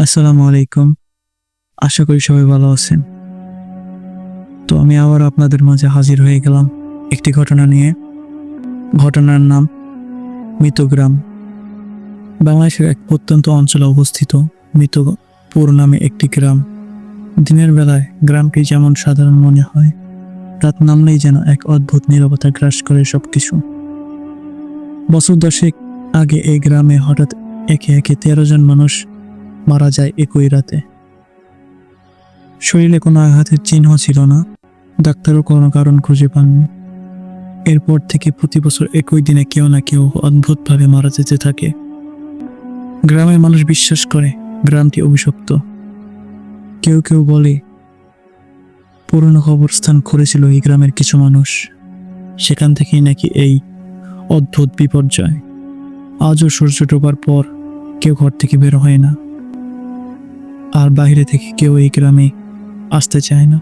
আসসালামু আলাইকুম। আশা করি সবাই ভালো আছেন। তো আমি আবার আপনাদের মাঝে হাজির হয়ে গেলাম একটি ঘটনা নিয়ে। ঘটনার নাম মিতগ্রাম। বাংলাদেশের এক প্রত্যন্ত অঞ্চলে অবস্থিত মিতপুর নামে একটি গ্রাম। দিনের বেলায় গ্রামটি যেমন সাধারণ মনে হয়, রাত নামলেই যেন এক অদ্ভুত নীরবতা গ্রাস করে সবকিছু। বছর 10 আগে এই গ্রামে হঠাৎ একে একে 13 জন মানুষ মারা যায় একই রাতে। শরীরে কোনো আঘাতের চিহ্ন ছিল না, ডাক্তারও কোনো কারণ খুঁজে পাননি। এরপর থেকে প্রতি বছর একই দিনে কেউ না কেউ অদ্ভুতভাবে মারা যেতে থাকে। গ্রামের মানুষ বিশ্বাস করে গ্রামটি অভিশপ্ত। কেউ কেউ বলে পুরনো কবরস্থান করেছিল এই গ্রামের কিছু মানুষ, সেখান থেকেই নাকি এই অদ্ভুত বিপর্যয়। আজও সূর্য ডোবার পর কেউ ঘর থেকে বের হয় না, আর বাইরে থেকে কেউ এই গ্রামে আসতে চায় না।